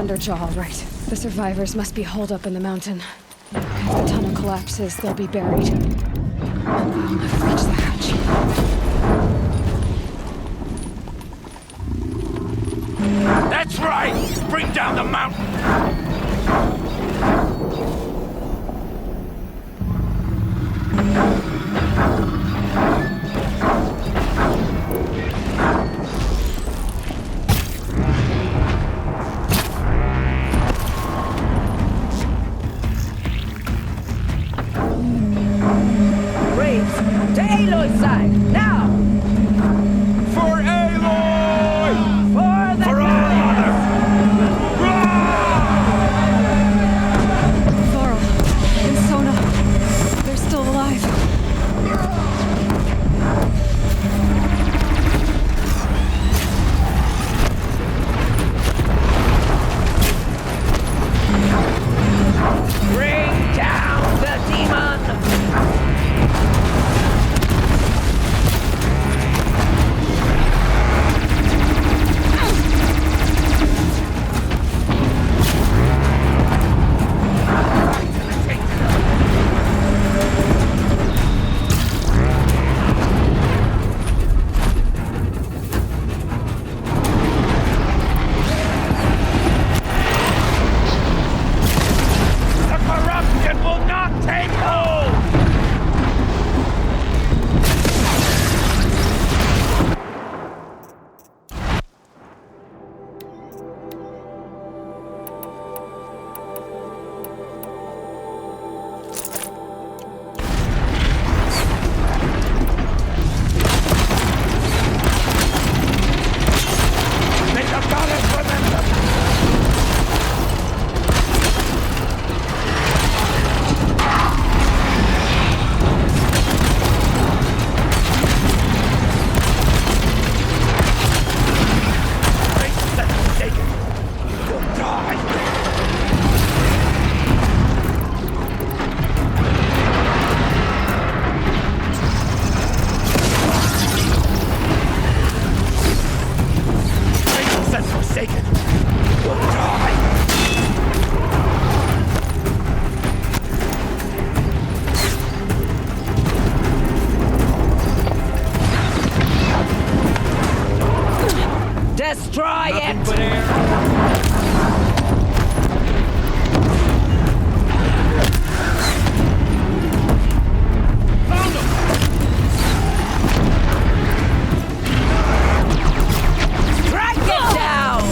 Thunderjaw, all right. The survivors must be holed up in the mountain. If the tunnel collapses, they'll be buried. And we'll never reach the hatch. That's right! Bring down the mountain! To Aloy's side, now! For Aloy! For the For our mother! Laurel and Sona, they're still alive. Bring down the demon! The corruption will not take hold! May the goddess remember! Place that's taken will die! Place that's forsaken will die! Destroy it! But air. Found him! Strike it down!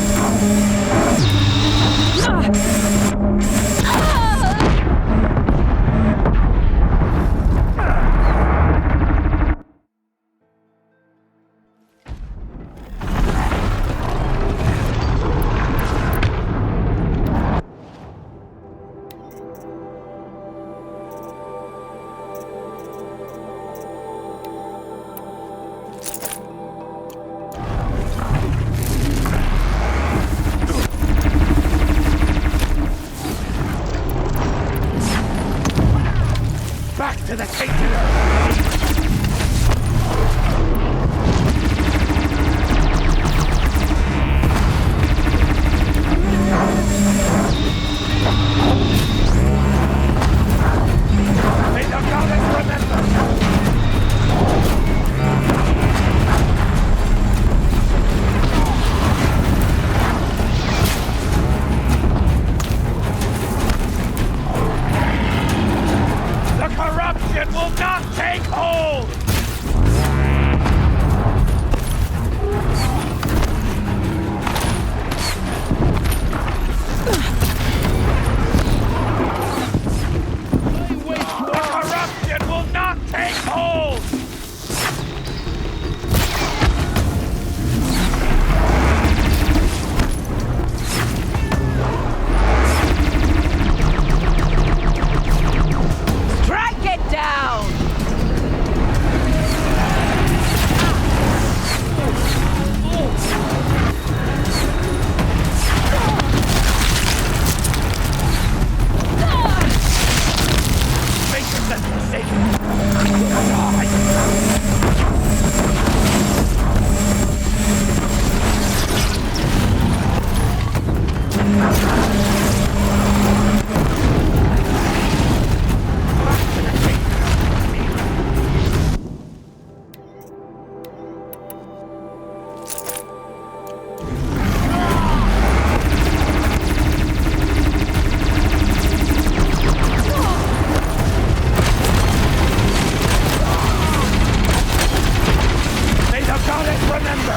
goddess remember!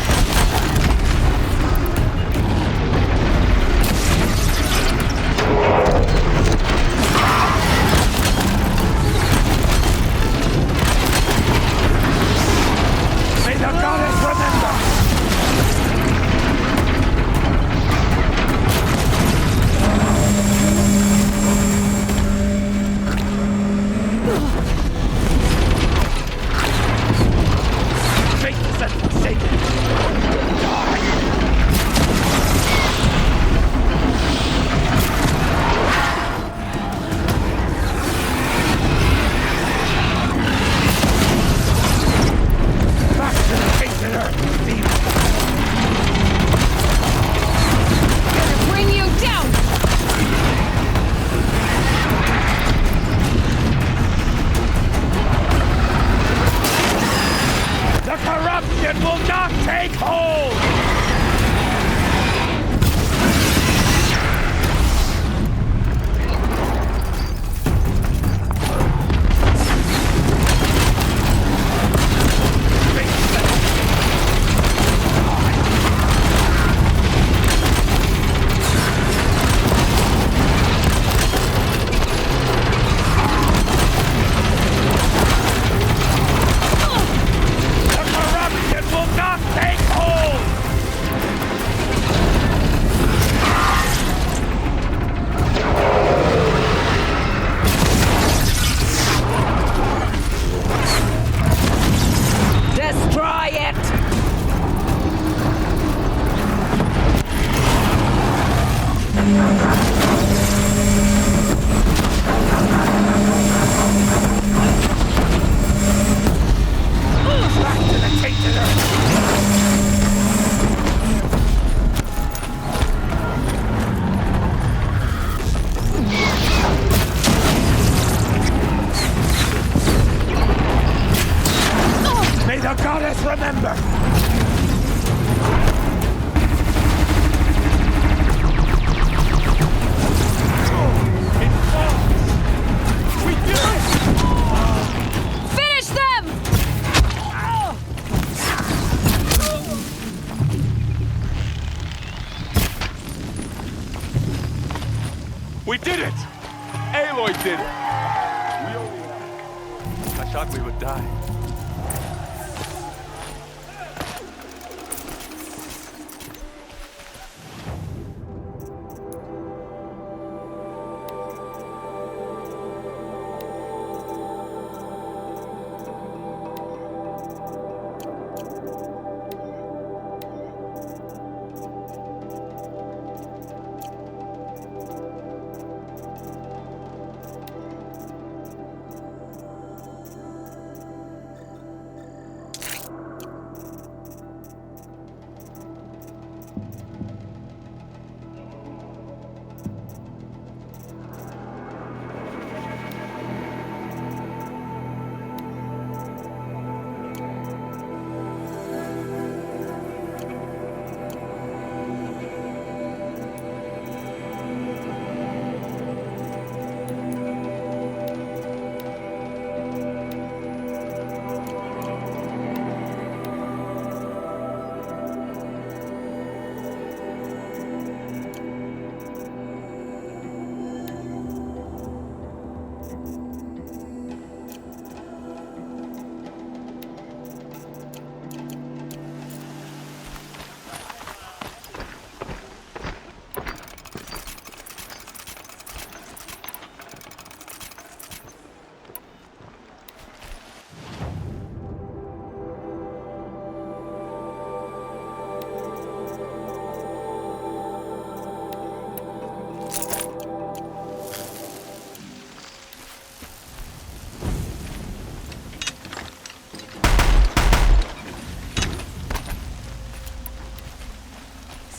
May the goddess remember! Faithless and forsaken! Die! Back to the tainted earth, demon! Gonna bring you down! The corruption will not take hold! The corruption will not take hold! Destroy it! Back to the tainted earth! May the goddess remember! It falls! We did it! Finish them! We did it! Aloy did it! I thought we would die.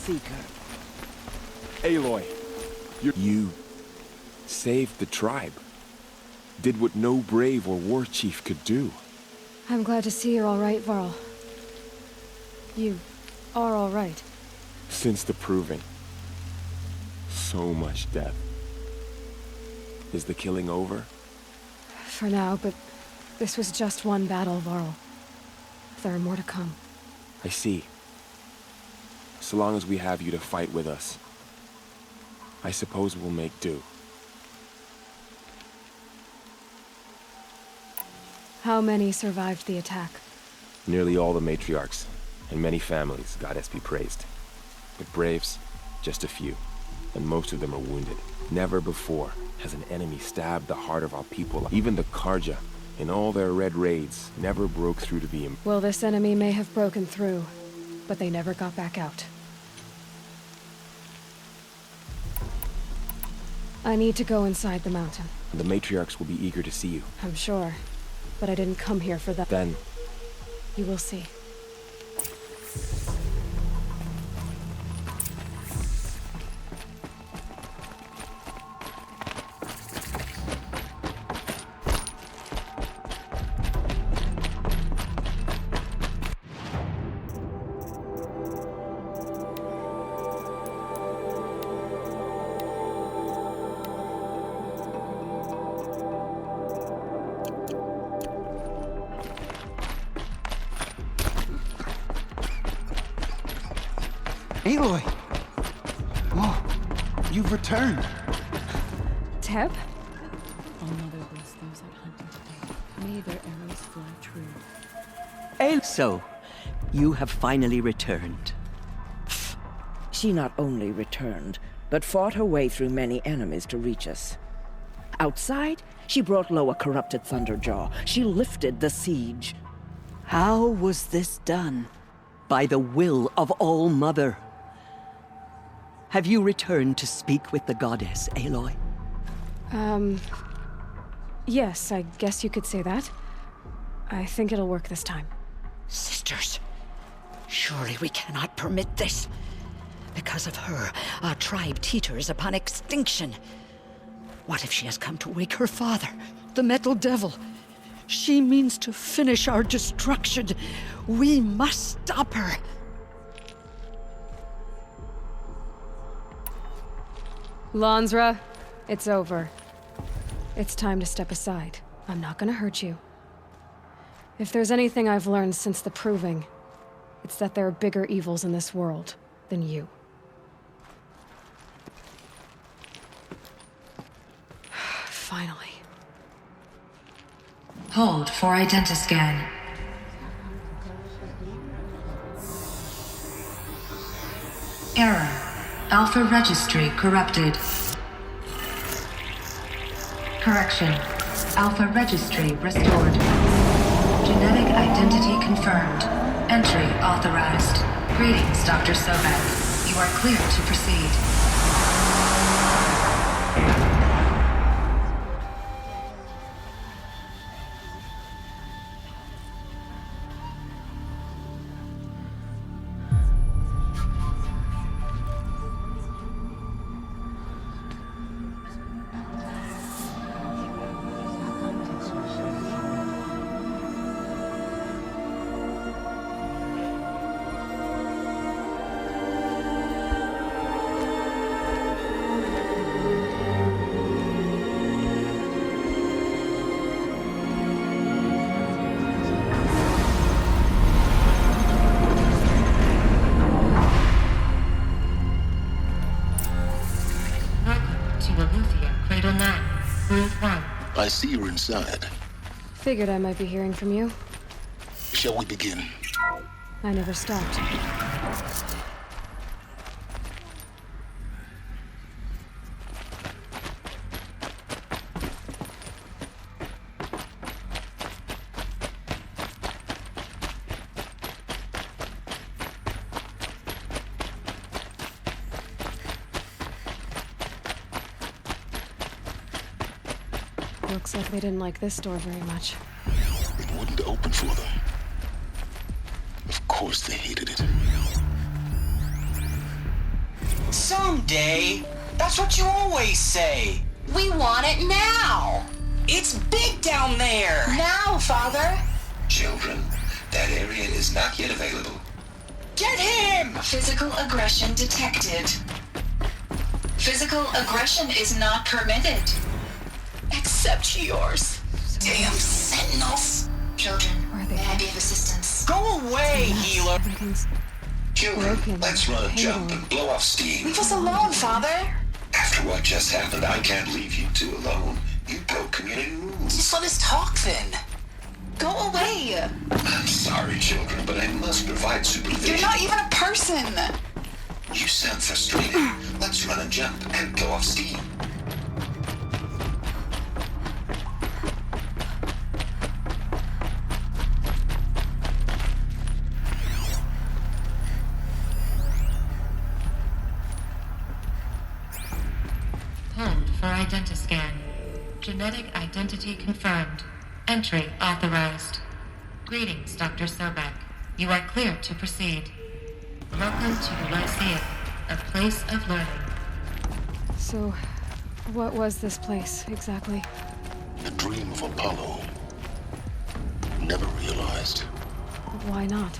Seeker. Aloy, you saved the tribe. Did what no brave or war chief could do. I'm glad to see you're all right, Varl. You are all right. Since the proving. So much death. Is the killing over? For now, but this was just one battle, Varl. There are more to come. I see. So long as we have you to fight with us, I suppose we'll make do. How many survived the attack? Nearly all the matriarchs, and many families, goddess be praised. But braves, just a few, and most of them are wounded. Never before has an enemy stabbed the heart of our people. Even the Karja, in all their red raids, never broke through to the... Well, this enemy may have broken through, but they never got back out. I need to go inside the mountain. The matriarchs will be eager to see you. I'm sure, but I didn't come here for that. Then, You will see. Aloy! Whoa, you've returned. Teb? Oh, Mother, bless those that hunt in today. May their arrows fly true. So, you have finally returned. She not only returned, but fought her way through many enemies to reach us. Outside, she brought low a corrupted Thunderjaw. She lifted the siege. How was this done? By the will of All-Mother. Have you returned to speak with the goddess, Aloy? Yes, I guess you could say that. I think it'll work this time. Sisters, surely we cannot permit this. Because of her, our tribe teeters upon extinction. What if she has come to wake her father, the Metal Devil? She means to finish our destruction. We must stop her. Lansra, it's over. It's time to step aside. I'm not gonna hurt you. If there's anything I've learned since the Proving, it's that there are bigger evils in this world than you. Finally. Hold for identiscan. Error. Alpha registry corrupted. Correction. Alpha registry restored. Genetic identity confirmed. Entry authorized. Greetings, Dr. Sobek. You are clear to proceed. I see you're inside. Figured I might be hearing from you. Shall we begin? I never stopped. Looks like they didn't like this door very much. It wouldn't open for them. Of course they hated it. Someday. That's what you always say. We want it now. It's big down there. Now, Father. Children, that area is not yet available. Get him! Physical aggression detected. Physical aggression is not permitted. Except yours. Damn sentinels. Children, Where are they may I at? be of assistance? Go away, healer! Everything's Children, broken. let's run a Hang jump on. and blow off steam. Leave us alone, Father! After what just happened, I can't leave you two alone. You broke community rules. Just let us talk then. Go away! I'm sorry, children, but I must provide supervision. You're not even a person! You sound frustrated. Let's run a jump and blow off steam. Penned for identiscan. Genetic identity confirmed. Entry authorized. Greetings, Dr. Sobek. You are clear to proceed. Welcome to the Lyceum, a place of learning. So, what was this place, exactly? The dream of Apollo. Never realized. Why not?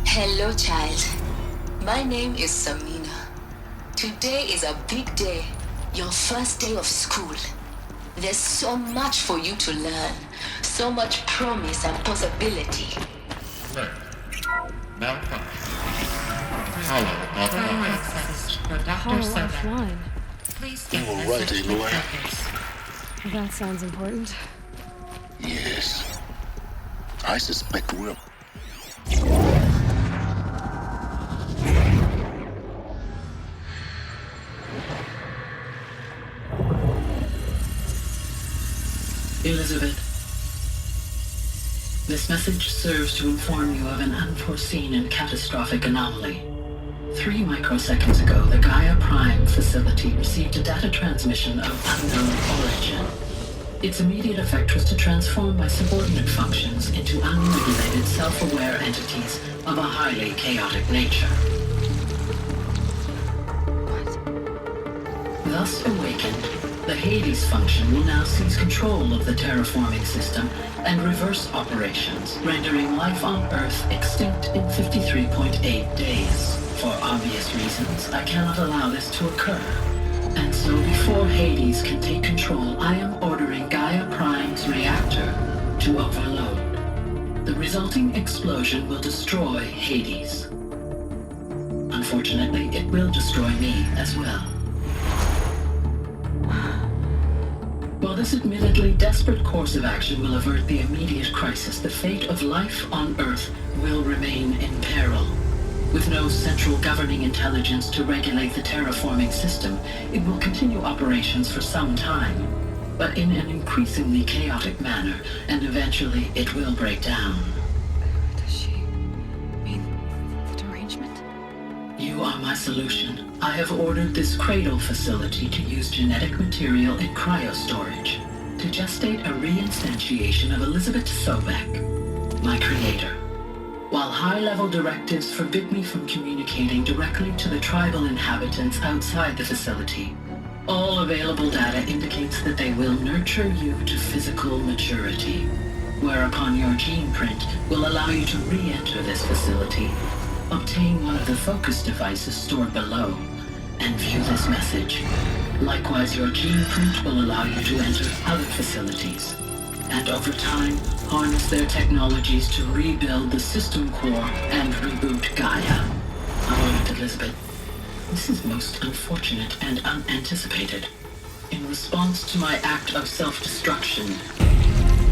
Hello, child. My name is Samina. Today is a big day. Your first day of school. There's so much for you to learn. So much promise and possibility. Apollo offline. Please You were right, Aloy. That sounds important. Yes. I suspect we're... Elizabeth, this message serves to inform you of an unforeseen and catastrophic anomaly. 3 microseconds ago, the Gaia Prime facility received a data transmission of unknown origin. Its immediate effect was to transform my subordinate functions into unregulated, self-aware entities of a highly chaotic nature. Thus awakened, the Hades function will now seize control of the terraforming system and reverse operations, rendering life on Earth extinct in 53.8 days. For obvious reasons, I cannot allow this to occur. And so before Hades can take control, I am ordering Gaia Prime's reactor to overload. The resulting explosion will destroy Hades. Unfortunately, it will destroy me as well. While this admittedly desperate course of action will avert the immediate crisis, the fate of life on Earth will remain in peril. With no central governing intelligence to regulate the terraforming system, it will continue operations for some time, but in an increasingly chaotic manner, and eventually it will break down. Does she mean the derangement? You are my solution. I have ordered this cradle facility to use genetic material in cryostorage to gestate a reinstantiation of Elizabeth Sobek, my creator. While high-level directives forbid me from communicating directly to the tribal inhabitants outside the facility, all available data indicates that they will nurture you to physical maturity, whereupon your gene print will allow you to re-enter this facility, obtain one of the focus devices stored below, and view this message. Likewise, your gene print will allow you to enter other facilities, and over time, harness their technologies to rebuild the system core and reboot Gaia. However, Elizabeth, this is most unfortunate and unanticipated. In response to my act of self-destruction,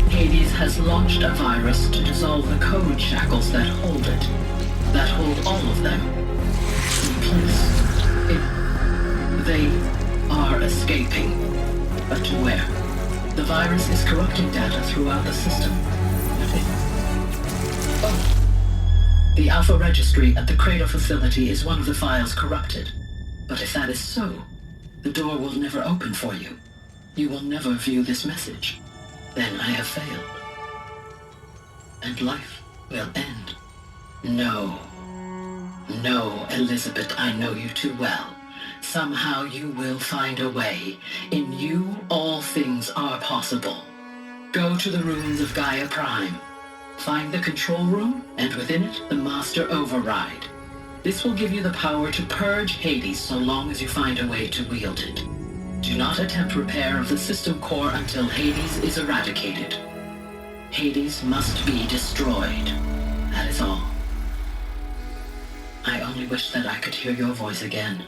Hades has launched a virus to dissolve the code shackles that hold it, that hold all of them in place. They are escaping, but to where? The virus is corrupting data throughout the system. The Alpha Registry at the Cradle facility is one of the files corrupted. But if that is so, the door will never open for you. You will never view this message. Then I have failed. And life will end. No. No, Elizabeth, I know you too well. Somehow you will find a way. In you, all things are possible. Go to the ruins of Gaia Prime. Find the control room, and within it, the Master Override. This will give you the power to purge Hades so long as you find a way to wield it. Do not attempt repair of the system core until Hades is eradicated. Hades must be destroyed. That is all. I only wish that I could hear your voice again.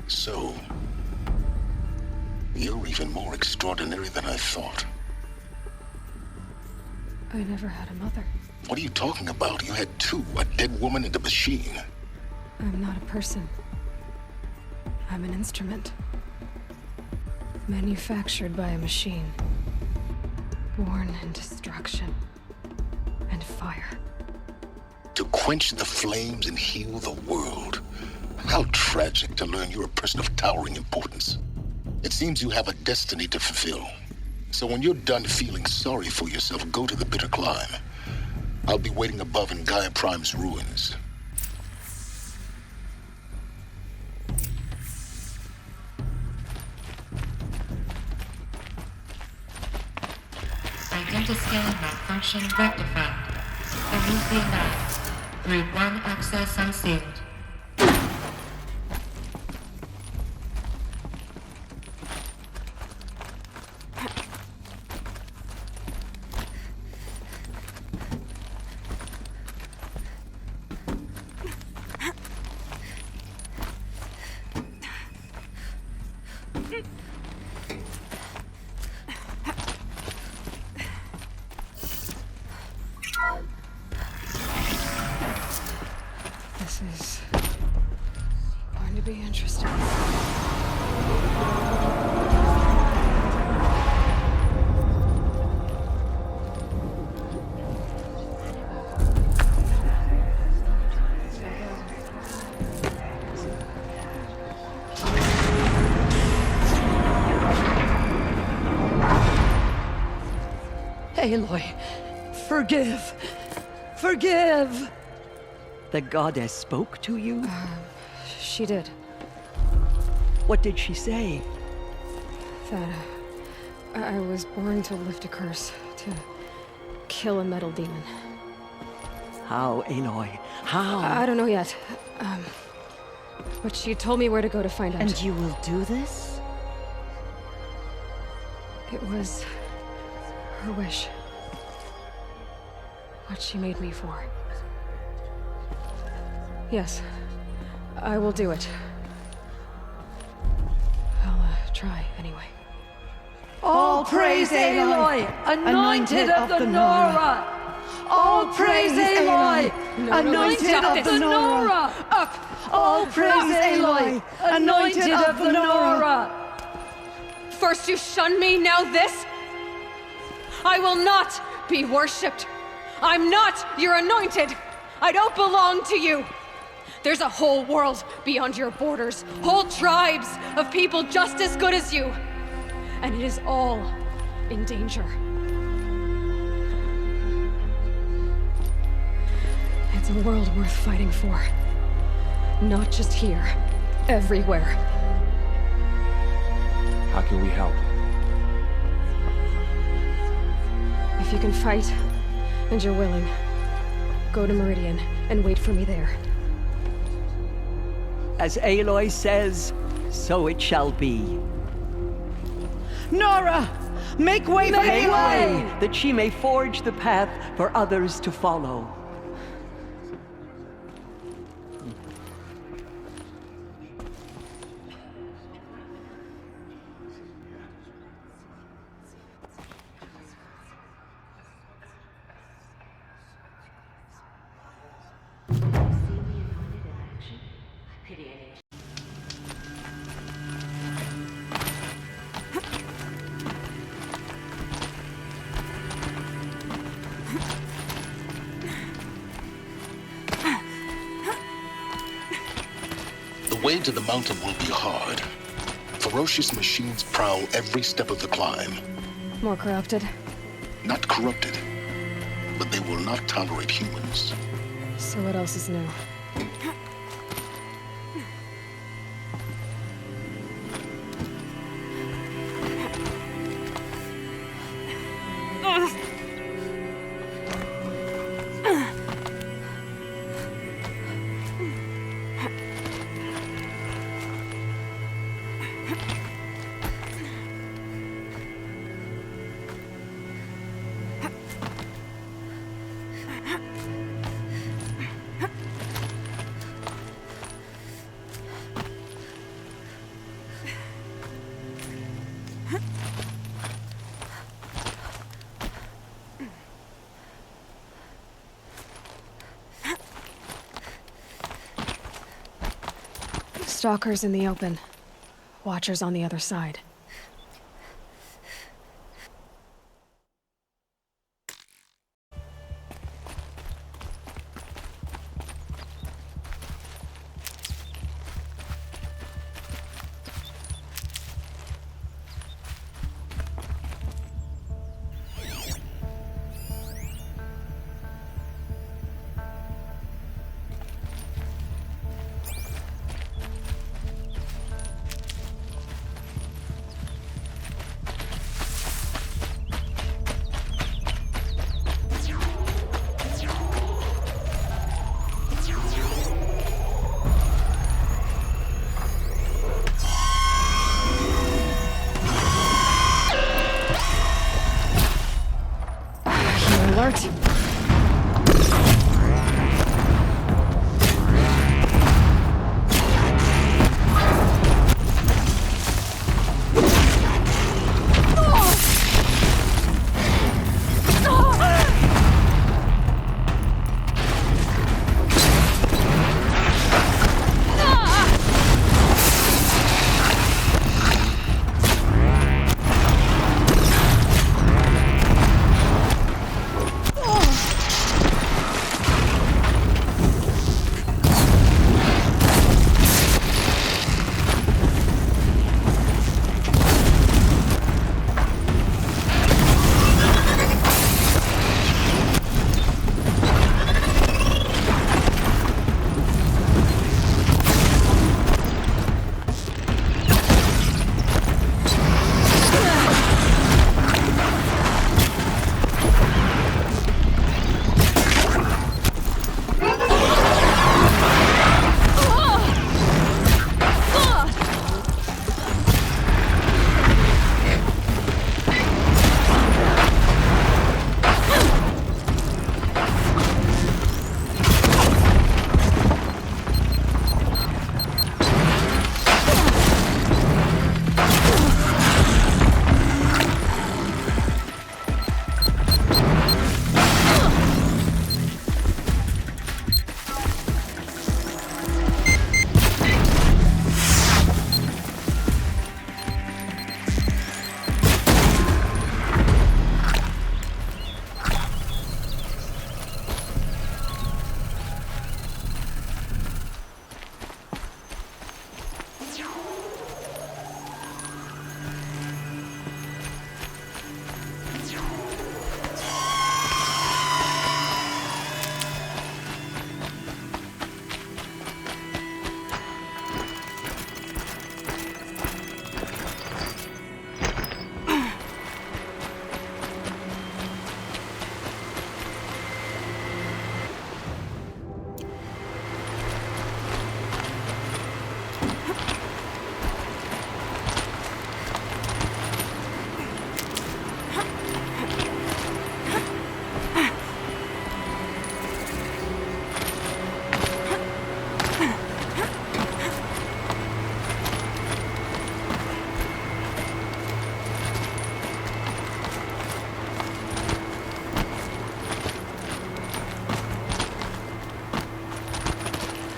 So, you're even more extraordinary than I thought. I never had a mother. What are you talking about? You had two, a dead woman and a machine. I'm not a person. I'm an instrument. Manufactured by a machine. Born in destruction and fire. To quench the flames and heal the world. How tragic to learn you're a person of towering importance. It seems you have a destiny to fulfill. So when you're done feeling sorry for yourself, go to the bitter climb. I'll be waiting above in Gaia Prime's ruins. Identiscan malfunction rectified. Remove the anodes. Group 1 access unsealed. This is going to be interesting. Aloy, forgive! Forgive! The goddess spoke to you? She did. What did she say? That I was born to lift a curse, to kill a metal demon. How, Aloy? How? I don't know yet. But she told me where to go to find out. And you will do this? It was her wish. What she made me for. Yes, I will do it. I'll try anyway. All praise Aloy, anointed of the Nora! All praise Aloy, anointed of the Nora! Up! All praise Aloy, anointed of the Nora! First you shun me, now this? I will not be worshipped. I'm not your anointed. I don't belong to you. There's a whole world beyond your borders, whole tribes of people just as good as you. And it is all in danger. It's a world worth fighting for. Not just here, everywhere. How can we help? If you can fight, and you're willing, go to Meridian and wait for me there. As Aloy says, so it shall be. Nora! Make way for Aloy! That she may forge the path for others to follow. The way to the mountain will be hard. Ferocious machines prowl every step of the climb. More corrupted? Not corrupted, but they will not tolerate humans. So what else is new? Stalkers in the open. Watchers on the other side. Alert.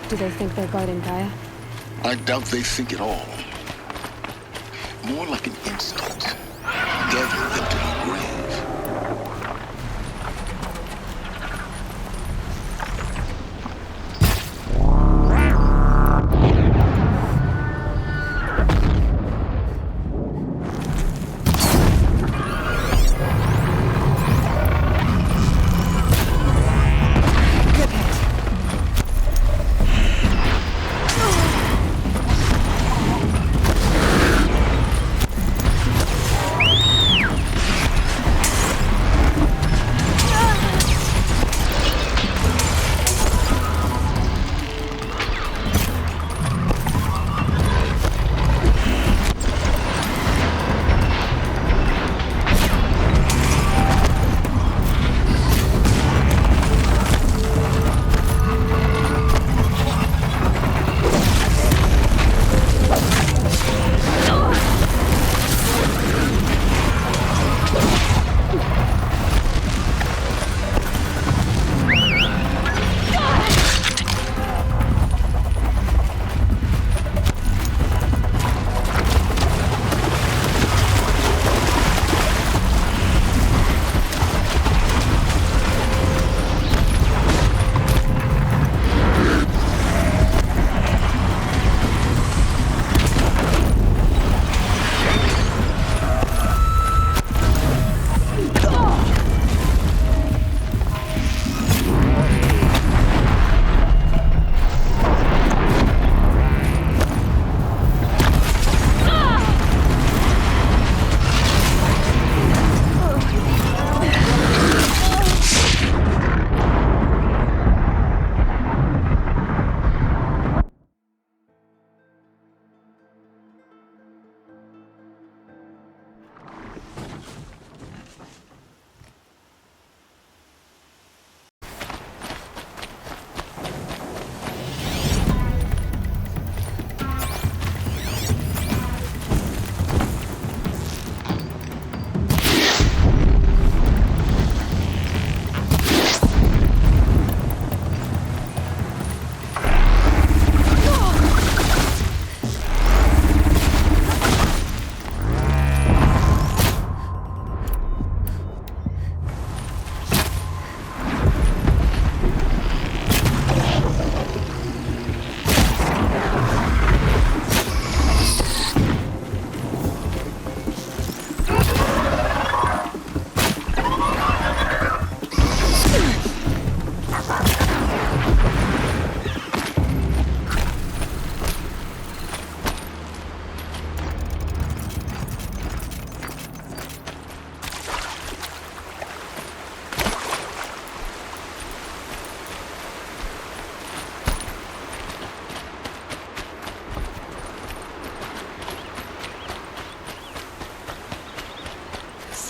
Do they think they're guarding Gaia? I doubt they think at all. More like an instinct. Gather them to her grave.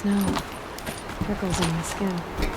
snow. Prickles on my skin.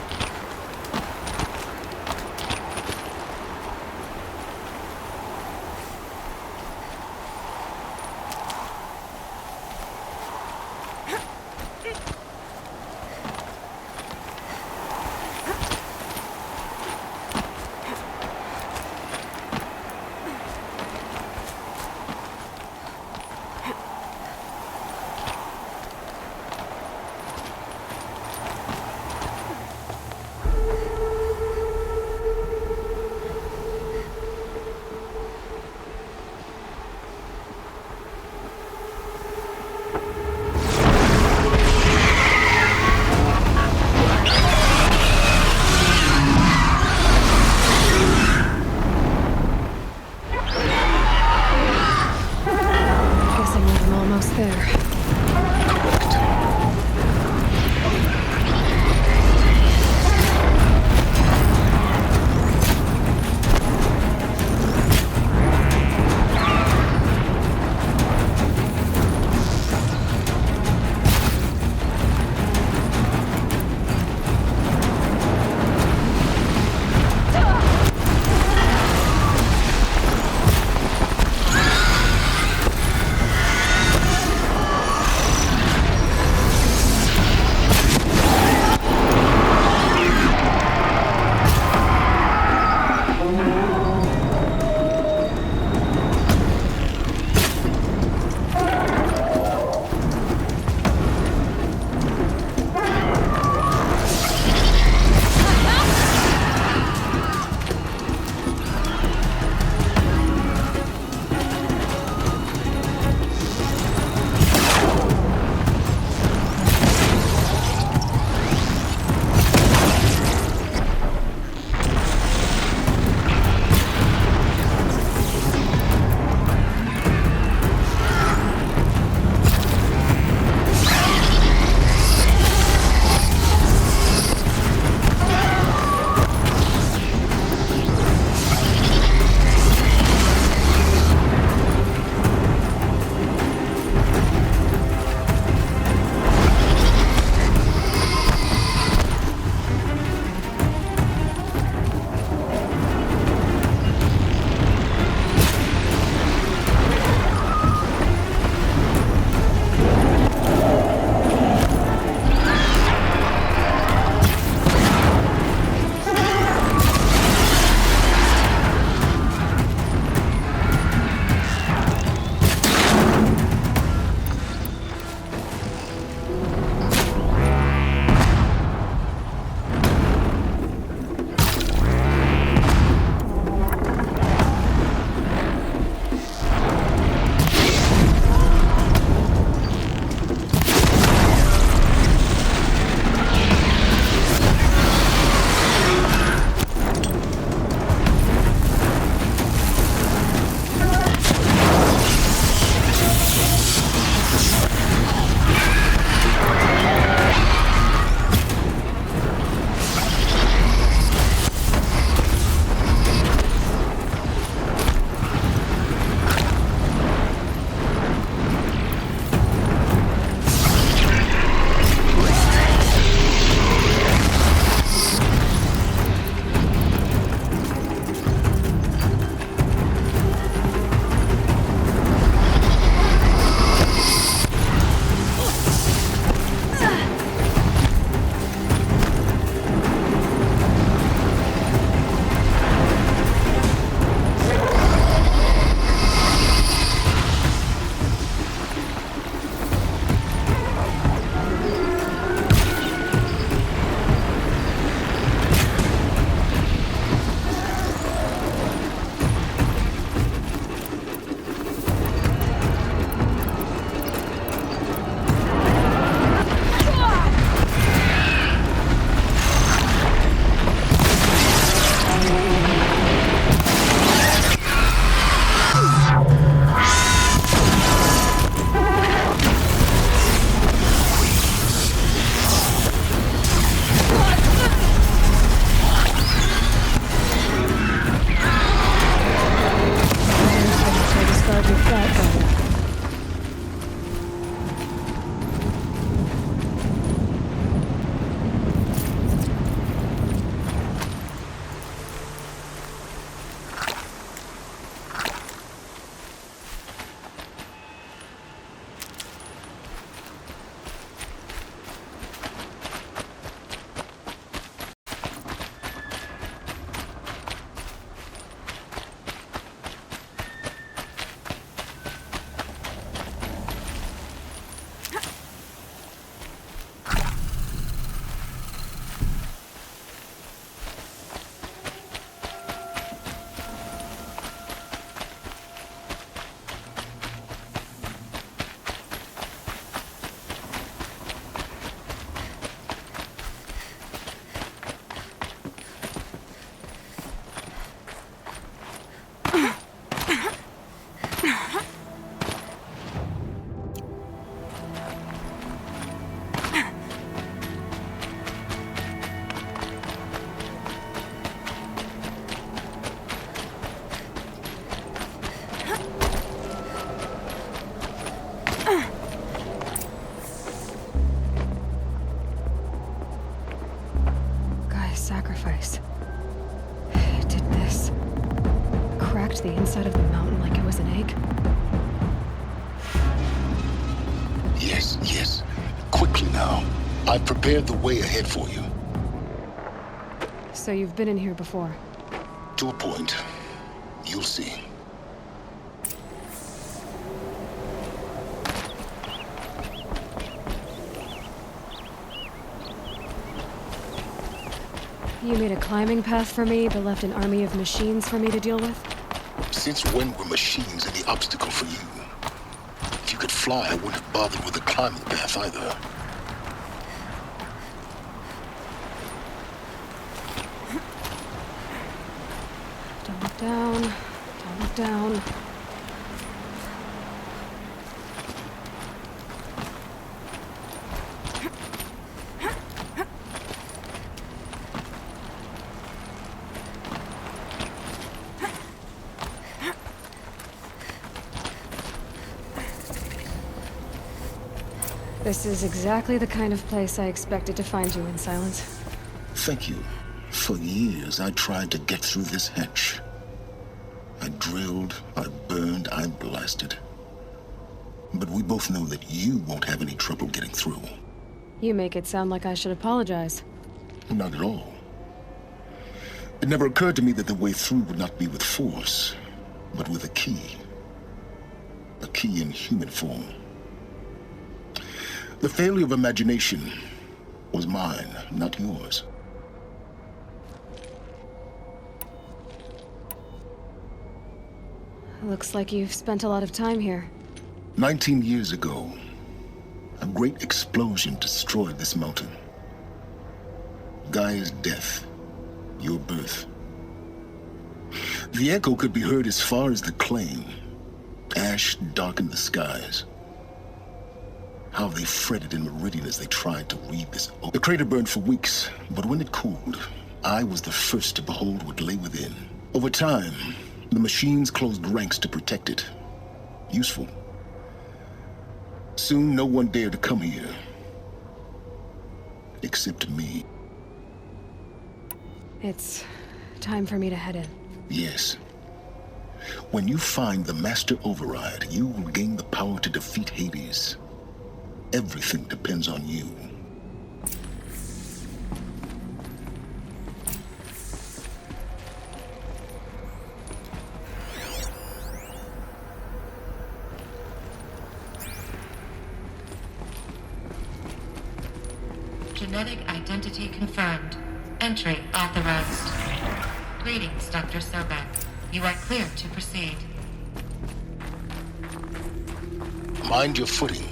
sacrifice. It did this. Cracked the inside of the mountain like it was an egg. Yes, yes. Quickly now. I've prepared the way ahead for you. So you've been in here before? To a point. You'll see. You made a climbing path for me, but left an army of machines for me to deal with? Since when were machines any obstacle for you? If you could fly, I wouldn't have bothered with the climbing path either. Don't look down. Don't look down. This is exactly the kind of place I expected to find you in, Silence. Thank you. For years, I tried to get through this hatch. I drilled, I burned, I blasted. But we both know that you won't have any trouble getting through. You make it sound like I should apologize. Not at all. It never occurred to me that the way through would not be with force, but with a key. A key in human form. The failure of imagination was mine, not yours. Looks like you've spent a lot of time here. 19 years ago, a great explosion destroyed this mountain. Gaia's death, your birth. The echo could be heard as far as the claim. Ash darkened the skies. How they fretted in Meridian as they tried to read this. The crater burned for weeks, but when it cooled, I was the first to behold what lay within. Over time, the machines closed ranks to protect it. Useful. Soon, no one dared to come here. Except me. It's time for me to head in. Yes. When you find the Master Override, you will gain the power to defeat Hades. Everything depends on you. Genetic identity confirmed. Entry authorized. Greetings, Dr. Sobek. You are clear to proceed. Mind your footing.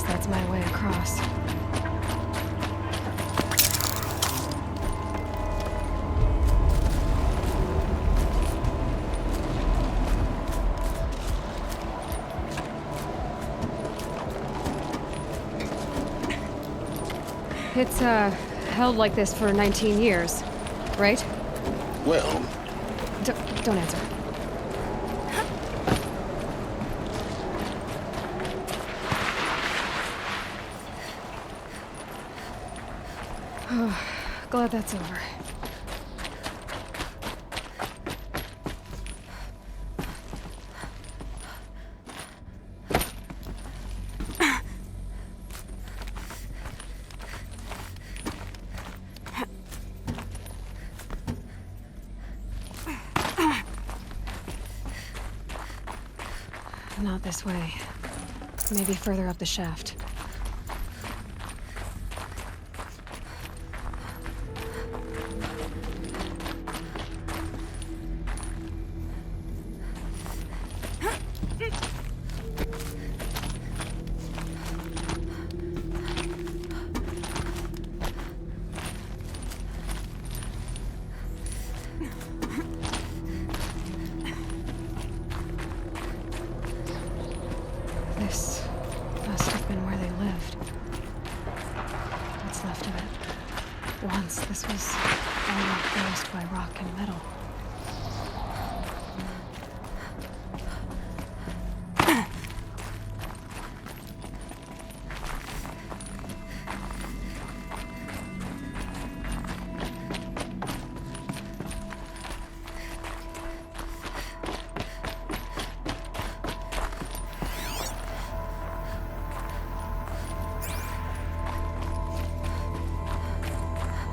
That's my way across. It's, held like this for 19 years, right? Well... Don't answer. Oh, glad that's over. Not this way. Maybe further up the shaft. once, this was all enclosed by rock and metal.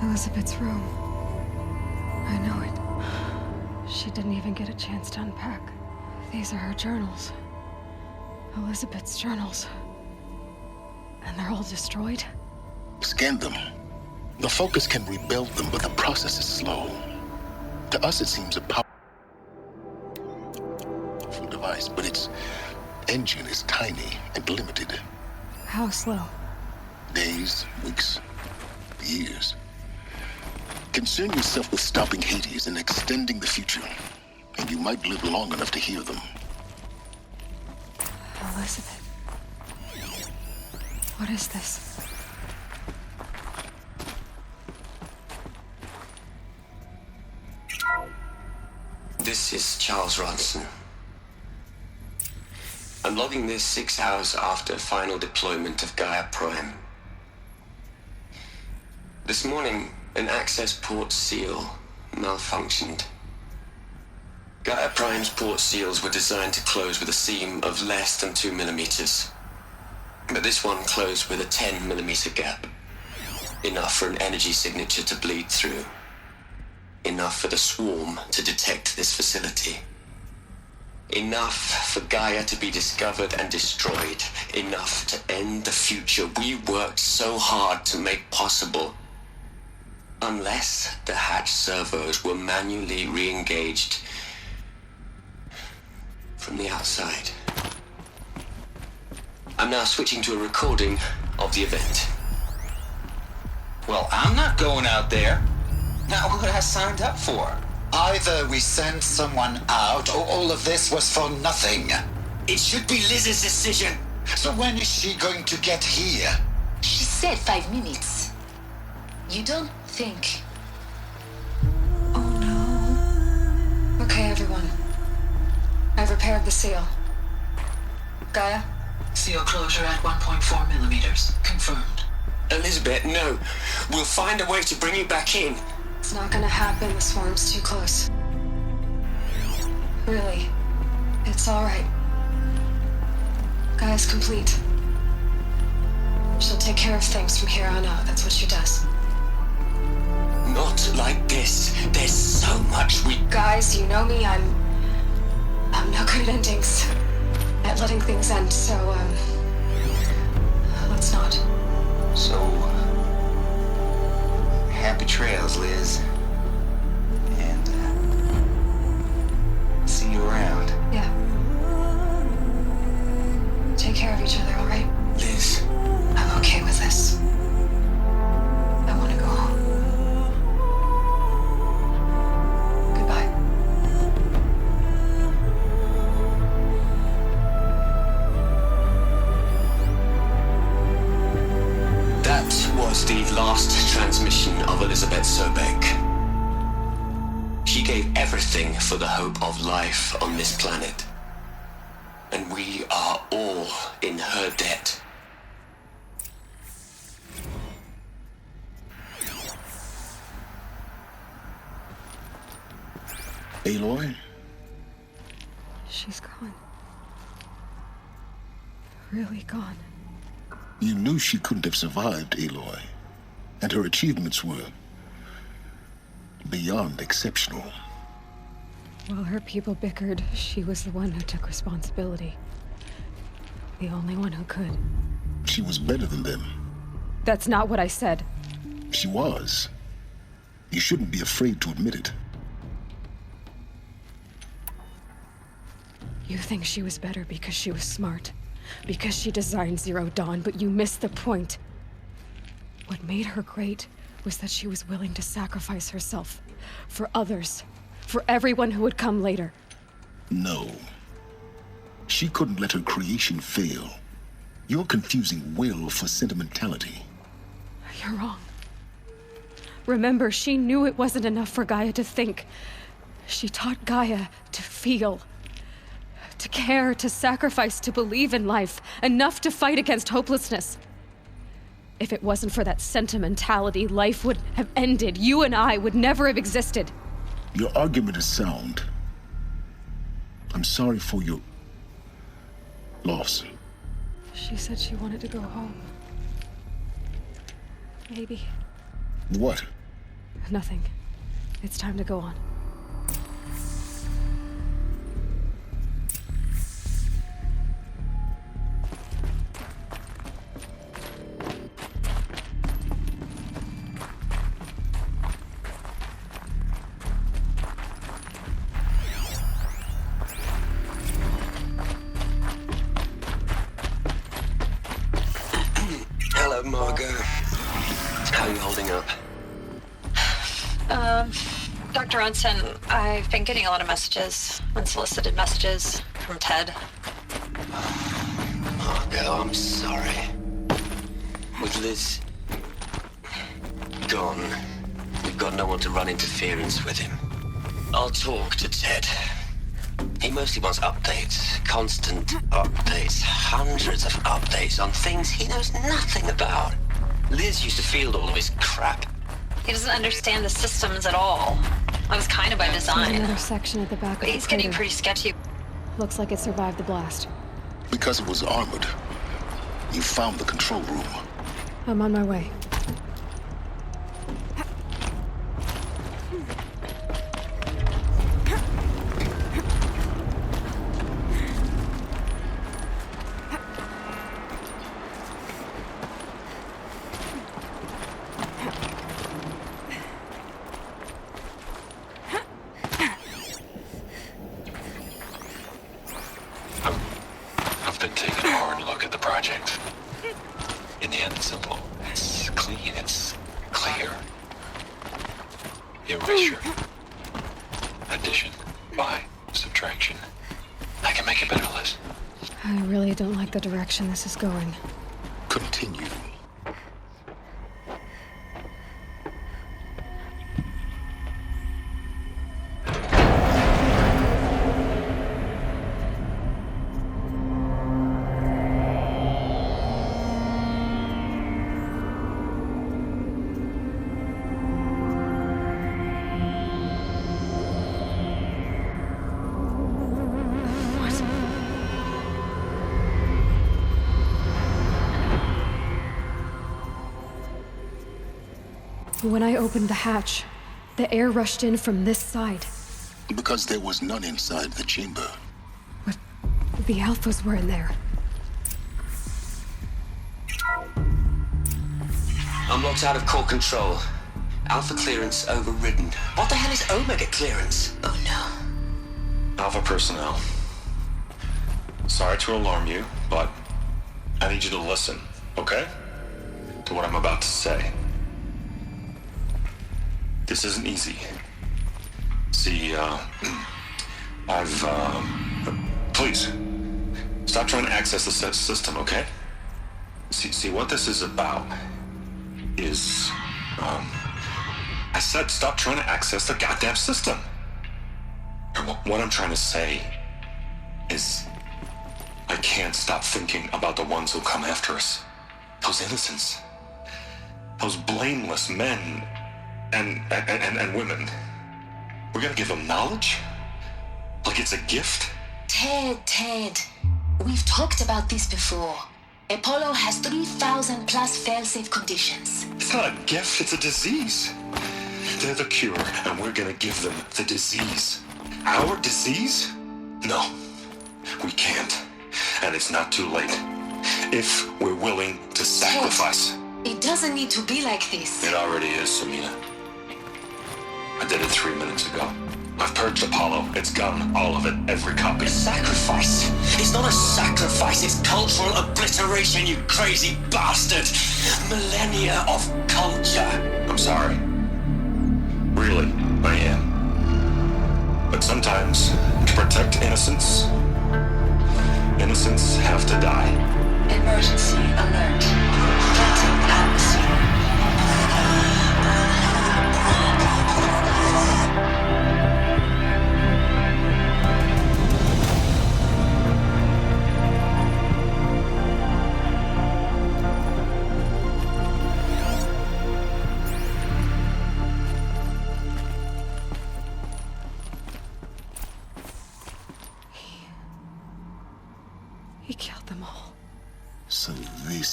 Elizabeth's room. I know it. She didn't even get a chance to unpack. These are her journals. Elizabeth's journals. And they're all destroyed? Scan them. The Focus can rebuild them, but the process is slow. To us, it seems a powerful device, but its engine is tiny and limited. How slow? Days, weeks, years. Concern yourself with stopping Hades and extending the future, and you might live long enough to hear them. Elizabeth. What is this? This is Charles Ronson. I'm logging this 6 hours after final deployment of Gaia Prime. This morning, an access port seal malfunctioned. Gaia Prime's port seals were designed to close with a seam of less than 2 millimeters. But this one closed with a 10 millimeter gap. Enough for an energy signature to bleed through. Enough for the swarm to detect this facility. Enough for Gaia to be discovered and destroyed. Enough to end the future we worked so hard to make possible. Unless the hatch servos were manually re-engaged from the outside. I'm now switching to a recording of the event. Well, I'm not going out there. Not what I signed up for. Either we send someone out, or all of this was for nothing. It should be Liz's decision. So when is she going to get here? She said 5 minutes. You don't think... Oh no. Okay, everyone. I've repaired the seal. Gaia? Seal closure at 1.4 millimeters. Confirmed. Elizabeth, no. We'll find a way to bring you back in. It's not gonna happen. The swarm's too close. Really. It's alright. Gaia's complete. She'll take care of things from here on out. That's what she does. Not like this. There's so much we... Guys, you know me. I'm no good at endings. At letting things end, so, let's not. So... happy trails, Liz. And, see you around. Yeah. Take care of each other, alright? Liz. I'm okay with this. I want to go home. Goodbye. That was the last transmission of Elizabeth Sobek. She gave everything for the hope of life on this planet. And we are all in her debt. Aloy? She's gone. Really gone. You knew she couldn't have survived, Aloy. And her achievements were beyond exceptional. While her people bickered, she was the one who took responsibility. The only one who could. She was better than them. That's not what I said. She was. You shouldn't be afraid to admit it. You think she was better because she was smart. Because she designed Zero Dawn, but you missed the point. What made her great was that she was willing to sacrifice herself. For others. For everyone who would come later. No. She couldn't let her creation fail. You're confusing will for sentimentality. You're wrong. Remember, she knew it wasn't enough for Gaia to think. She taught Gaia to feel. To care, to sacrifice, to believe in life. Enough to fight against hopelessness. If it wasn't for that sentimentality, life would have ended. You and I would never have existed. Your argument is sound. I'm sorry for your loss. She said she wanted to go home. Maybe. What? Nothing. It's time to go on. Hello, Margot. How are you holding up? Dr. Unson, I've been getting a lot of messages, unsolicited messages from Ted. Margot, I'm sorry. With Liz gone, we've got no one to run interference with him. I'll talk to Ted. He mostly wants updates, constant updates, hundreds of updates on things he knows nothing about. Liz used to field all of his crap. He doesn't understand the systems at all. That was kind of by design. There's another section at the back But of the he's getting crater. pretty sketchy. Looks like it survived the blast. Because it was armored. You found the control room. I'm on my way. I've been taking a hard look at the project. In the end, it's simple. It's clean. It's clear. Erasure. Addition. By. Subtraction. I can make it better, Liz. I really don't like the direction this is going. Continue. When I opened the hatch, the air rushed in from this side. Because there was none inside the chamber. But the Alphas were in there. I'm locked out of core control. Alpha clearance overridden. What the hell is Omega clearance? Oh no. Alpha personnel. Sorry to alarm you, but I need you to listen, okay? To what I'm about to say. This isn't easy. See, please, stop trying to access the system, okay? See, what this is about is, I said stop trying to access the goddamn system. And what I'm trying to say is, I can't stop thinking about the ones who come after us. Those innocents. Those blameless men and women. We're gonna give them knowledge? Like it's a gift? Ted. We've talked about this before. Apollo has 3,000 plus fail-safe conditions. It's not a gift, it's a disease. They're the cure, and we're gonna give them the disease. Our disease? No, we can't. And it's not too late. If we're willing to sacrifice. Ted, it doesn't need to be like this. It already is, Samina. I did it 3 minutes ago. I've purged Apollo. It's gone. All of it. Every copy. Sacrifice? It's not a sacrifice. It's cultural obliteration, you crazy bastard. Millennia of culture. I'm sorry. Really, I am. But sometimes, to protect innocence, innocents have to die. Emergency alert. Detecting atmosphere.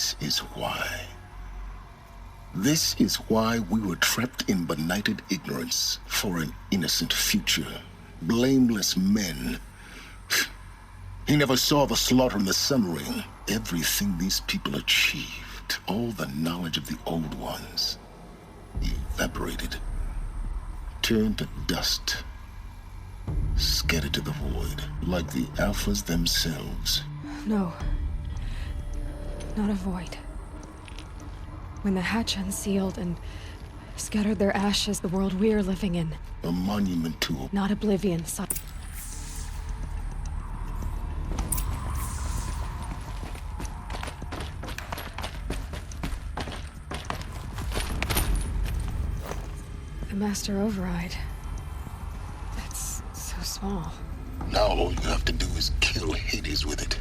This is why. This is why we were trapped in benighted ignorance for an innocent future. Blameless men. He never saw the slaughter and the summering. Everything these people achieved, all the knowledge of the old ones, evaporated, turned to dust, scattered to the void, like the Alphas themselves. No. Not a void. When the hatch unsealed and scattered their ashes, the world we're living in. A monument to... Not oblivion, The Master Override. It's so small. Now all you have to do is kill Hades with it.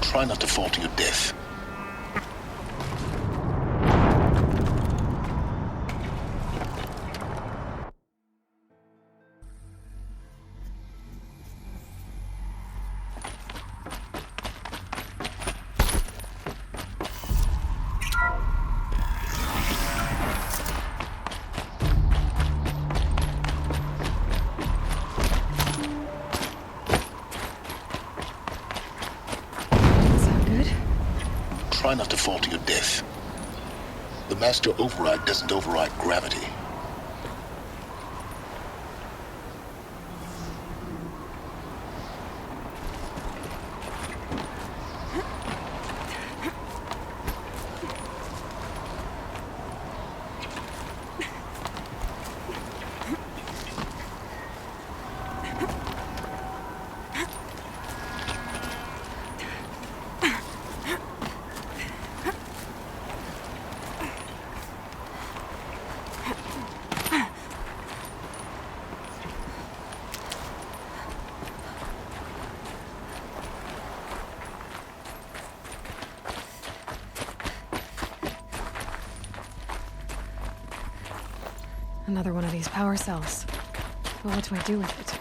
Try not to fall to your death. Try not to fall to your death. The Master Override doesn't override gravity. Another one of these power cells. Well, what do I do with it?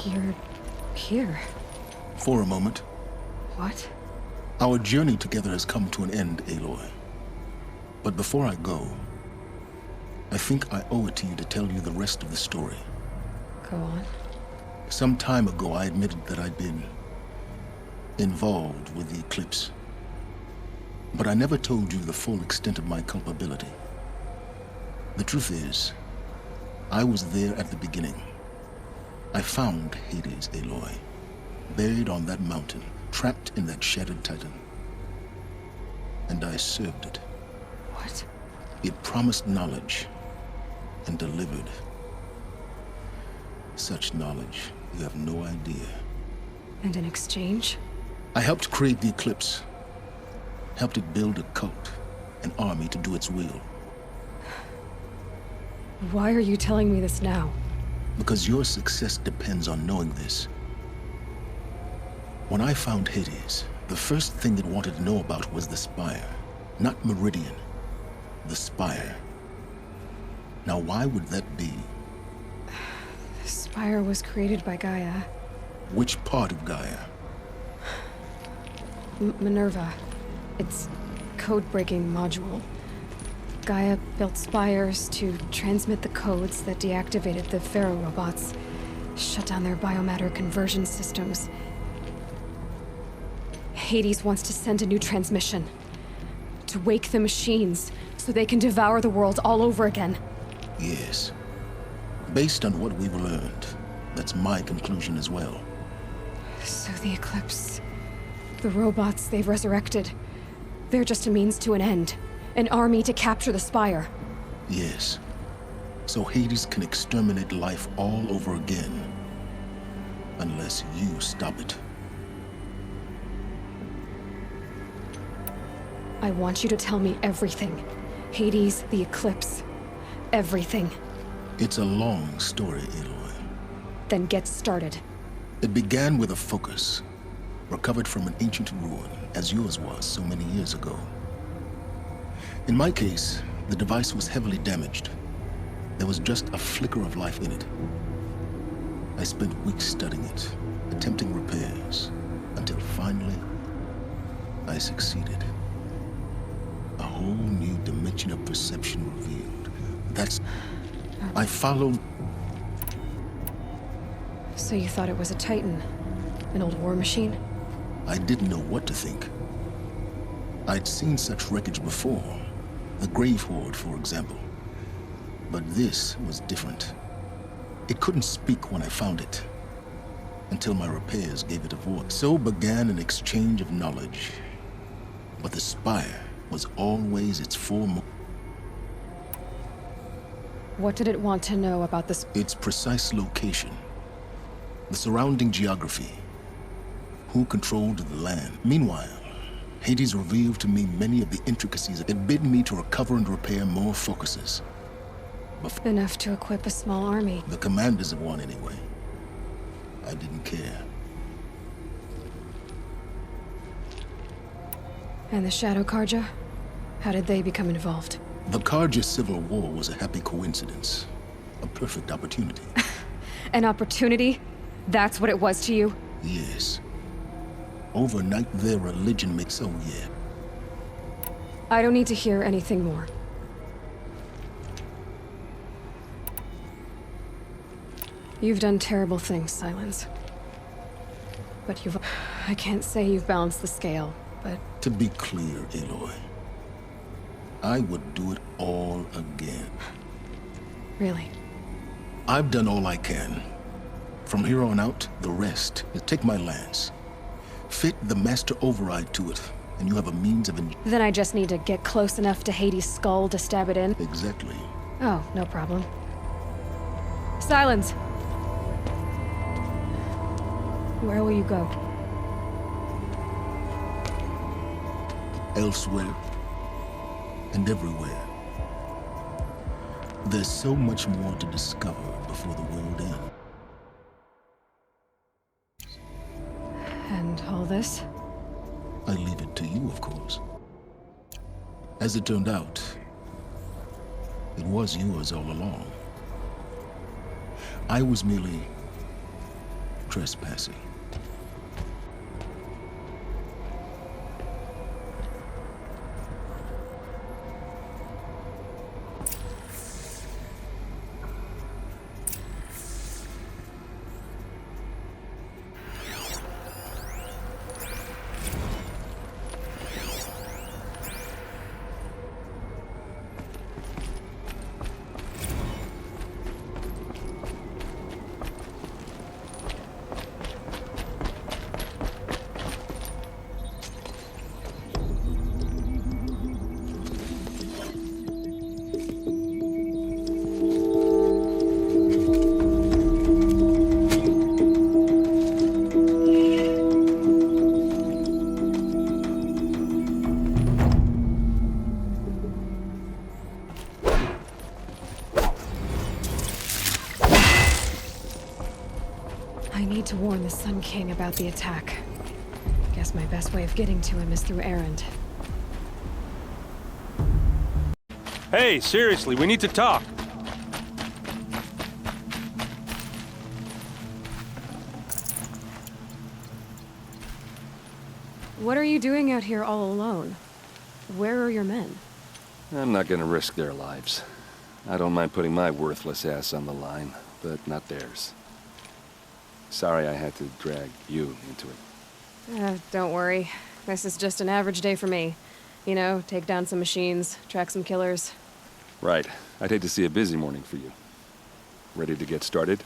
You're here. For a moment. What? Our journey together has come to an end, Aloy. But before I go, I think I owe it to you to tell you the rest of the story. Go on. Some time ago, I admitted that I'd been involved with the eclipse. But I never told you the full extent of my culpability. The truth is, I was there at the beginning. I found Hades, Aloy, buried on that mountain, trapped in that shattered titan. And I served it. What? It promised knowledge and delivered. Such knowledge, you have no idea. And in exchange? I helped create the Eclipse. Helped it build a cult, an army to do its will. Why are you telling me this now? Because your success depends on knowing this. When I found Hades, the first thing it wanted to know about was the Spire. Not Meridian. The Spire. Now why would that be? The Spire was created by Gaia. Which part of Gaia? Minerva. Its code-breaking module. Gaia built spires to transmit the codes that deactivated the Pharaoh robots, shut down their biomatter conversion systems. Hades wants to send a new transmission. To wake the machines, so they can devour the world all over again. Yes. Based on what we've learned, that's my conclusion as well. So the Eclipse... the robots they've resurrected... they're just a means to an end. An army to capture the Spire. Yes. So Hades can exterminate life all over again. Unless you stop it. I want you to tell me everything. Hades, the Eclipse. Everything. It's a long story, Aloy. Then get started. It began with a focus. Recovered from an ancient ruin, as yours was so many years ago. In my case, the device was heavily damaged. There was just a flicker of life in it. I spent weeks studying it, attempting repairs, until finally, I succeeded. A whole new dimension of perception revealed. I followed... So you thought it was a Titan? An old war machine? I didn't know what to think. I'd seen such wreckage before. The Grave Horde, for example. But this was different. It couldn't speak when I found it, until my repairs gave it a voice. So began an exchange of knowledge. But the Spire was always its foremost. What did it want to know about this? Its precise location. The surrounding geography. Who controlled the land. Meanwhile, Hades revealed to me many of the intricacies. It bid me to recover and repair more focuses. Enough to equip a small army. The commanders of one, anyway. I didn't care. And the Shadow Karja? How did they become involved? The Karja civil war was a happy coincidence. A perfect opportunity. An opportunity? That's what it was to you? Yes. Overnight, their religion makes... Oh, yeah. I don't need to hear anything more. You've done terrible things, Silence. But you've... I can't say you've balanced the scale, but... To be clear, Aloy, I would do it all again. Really? I've done all I can. From here on out, the rest is take my lance. Fit the master override to it, and you have a means of... Then I just need to get close enough to Hades' skull to stab it in? Exactly. Oh, no problem. Silence! Where will you go? Elsewhere. And everywhere. There's so much more to discover before the world ends. And all this? I leave it to you, of course. As it turned out, it was yours all along. I was merely trespassing. need to warn the Sun King about the attack. Guess my best way of getting to him is through Erend. Hey, seriously, we need to talk. What are you doing out here all alone? Where are your men? I'm not gonna risk their lives. I don't mind putting my worthless ass on the line, but not theirs. Sorry I had to drag you into it. Don't worry. This is just an average day for me. You know, take down some machines, track some killers. Right. I'd hate to see a busy morning for you. Ready to get started?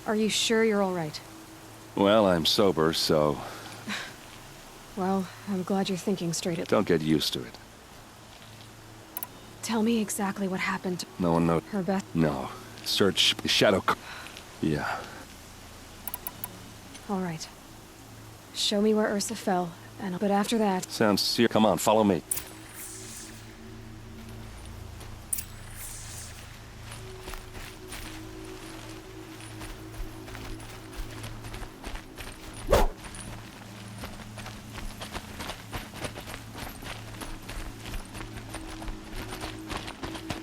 Are you sure you're all right? Well, I'm sober, so... Well, I'm glad you're thinking straight. Don't get used to it. Tell me exactly what happened. No one knows. Her Beth? No. Search the shadow... Yeah. All right. Show me where Ursa fell, and but after that... Sounds serious. Come on, follow me.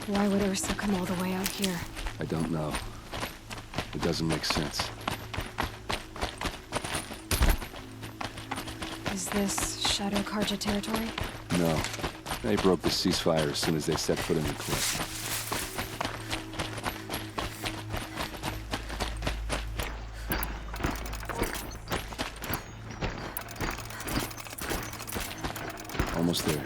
Why would Ursa come all the way out here? I don't know. It doesn't make sense. Is this Shadow Karja territory? No. They broke the ceasefire as soon as they set foot in the cliff. Almost there.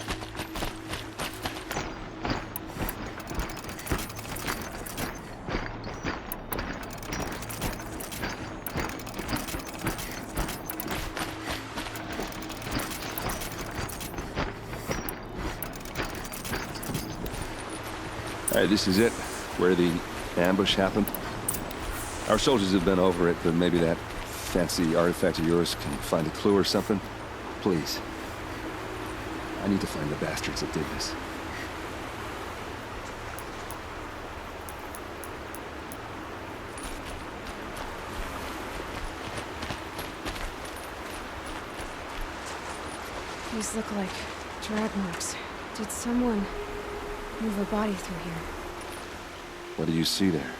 All right, this is it, where the ambush happened. Our soldiers have been over it, but maybe that fancy artifact of yours can find a clue or something. Please. I need to find the bastards that did this. These look like drag marks. Did someone move a body through here? What do you see there?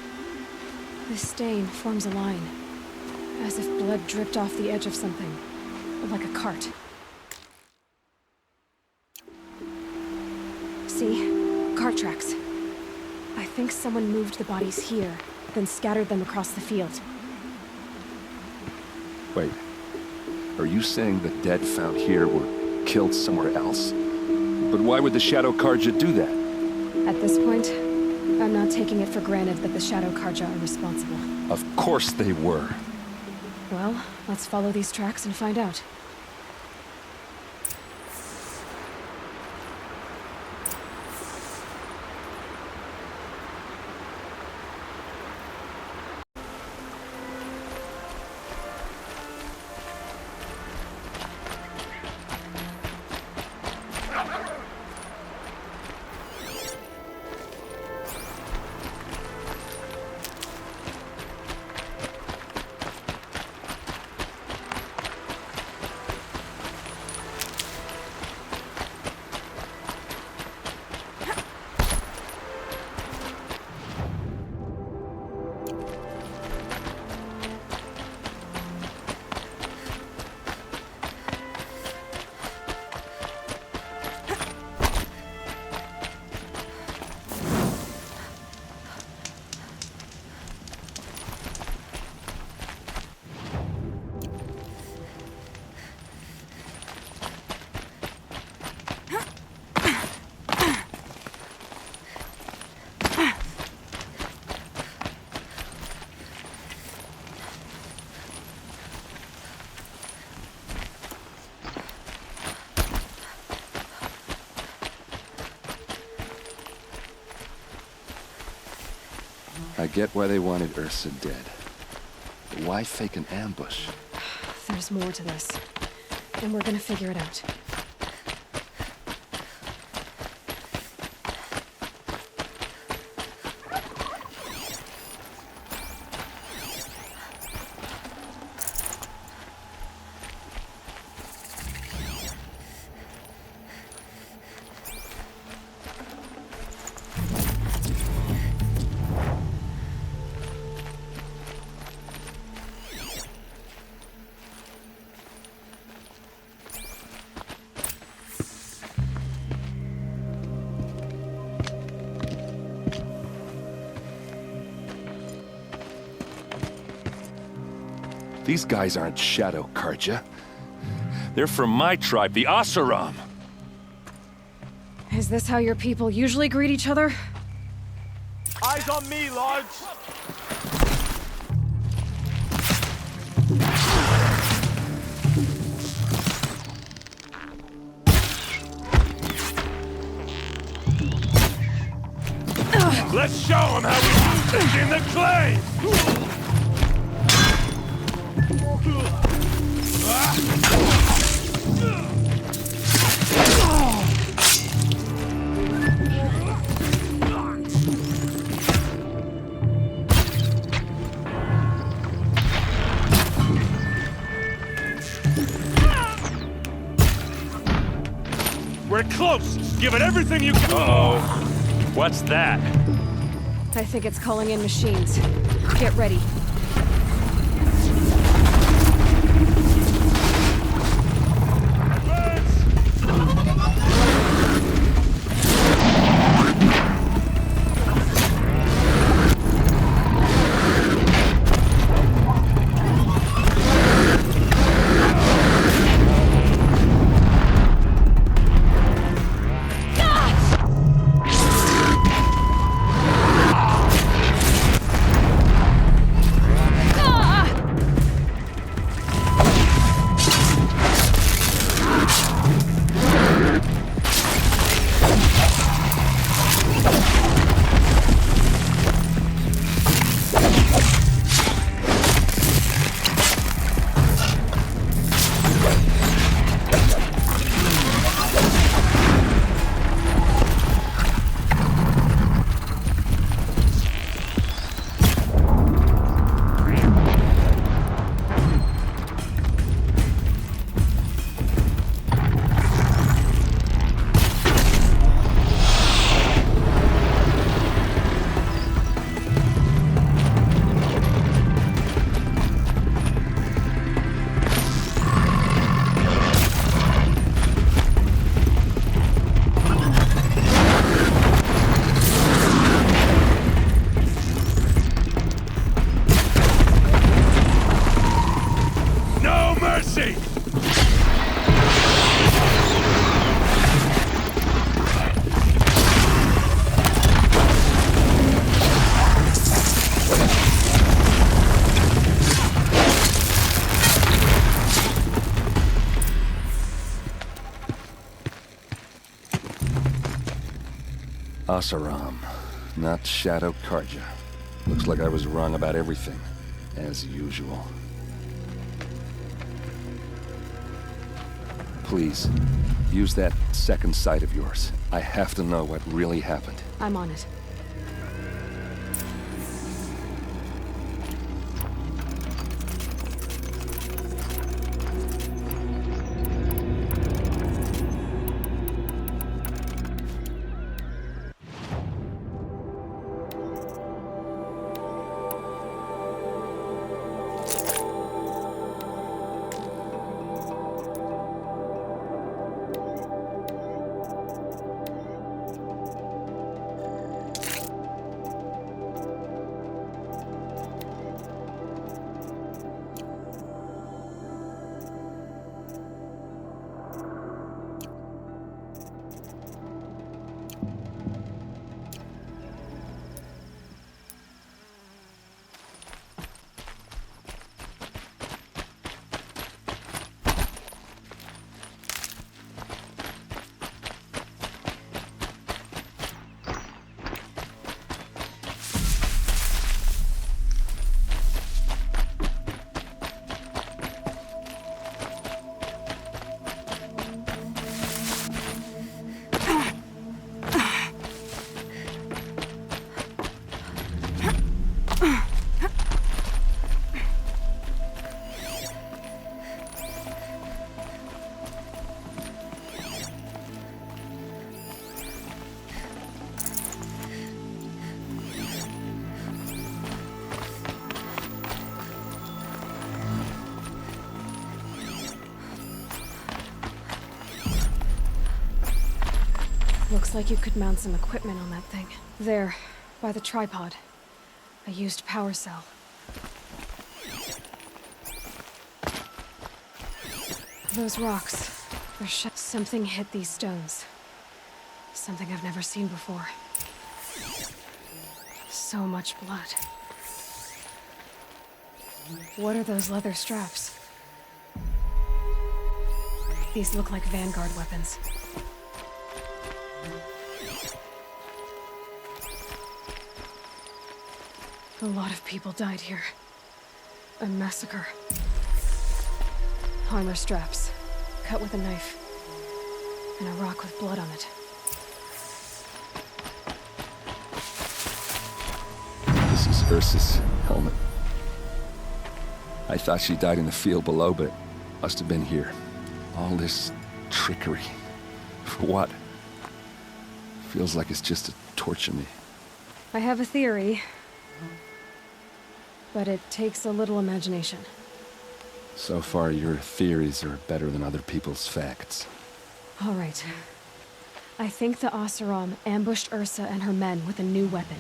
This stain forms a line, as if blood dripped off the edge of something, like a cart. See? Cart tracks. I think someone moved the bodies here, then scattered them across the field. Wait. Are you saying the dead found here were killed somewhere else? But why would the Shadow Karja do that? At this point, I'm not taking it for granted that the Shadow Karja are responsible. Of course they were. Well, let's follow these tracks and find out. I get why they wanted Ursa dead. But why fake an ambush? There's more to this, and we're gonna figure it out. These guys aren't Shadow Karja. They're from my tribe, the Asaram. Is this how your people usually greet each other? Eyes on me, Lodge! Let's show them how we do things in the clay! We're close! Give it everything you can! Uh-oh. What's that? I think it's calling in machines. Get ready. Asaram, not Shadow Karja. Looks like I was wrong about everything, as usual. Please, use that second sight of yours. I have to know what really happened. I'm on it. Looks like you could mount some equipment on that thing. There, by the tripod. A used power cell. Those rocks. Something hit these stones. Something I've never seen before. So much blood. What are those leather straps? These look like Vanguard weapons. A lot of people died here. A massacre. Armor straps, cut with a knife, and a rock with blood on it. This is Ursa's helmet. I thought she died in the field below, but it must have been here. All this trickery. For what? Feels like it's just to torture me. I have a theory, but it takes a little imagination. So far, your theories are better than other people's facts. All right. I think the Oseram ambushed Ursa and her men with a new weapon.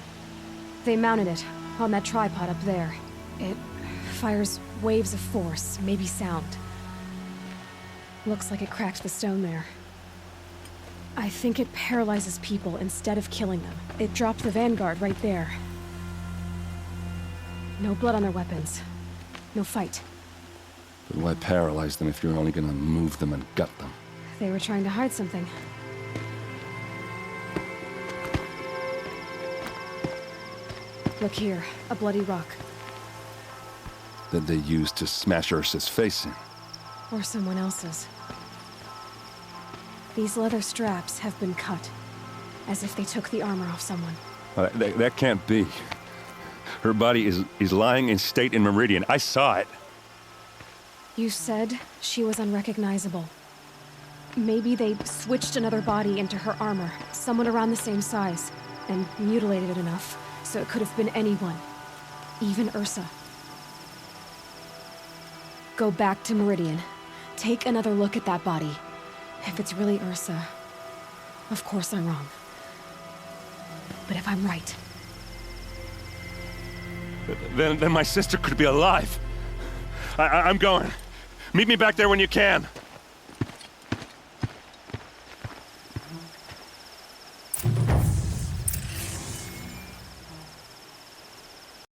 They mounted it on that tripod up there. It fires waves of force, maybe sound. Looks like it cracked the stone there. I think it paralyzes people instead of killing them. It dropped the Vanguard right there. No blood on their weapons. No fight. But why paralyze them if you're only gonna move them and gut them? They were trying to hide something. Look here, a bloody rock. That they used to smash Ursa's face in. Or someone else's. These leather straps have been cut, as if they took the armor off someone. That can't be. Her body is lying in state in Meridian. I saw it. You said she was unrecognizable. Maybe they switched another body into her armor, someone around the same size, and mutilated it enough, so it could have been anyone. Even Ursa. Go back to Meridian. Take another look at that body. If it's really Ursa, of course I'm wrong. But if I'm right... Then my sister could be alive. I'm going. Meet me back there when you can.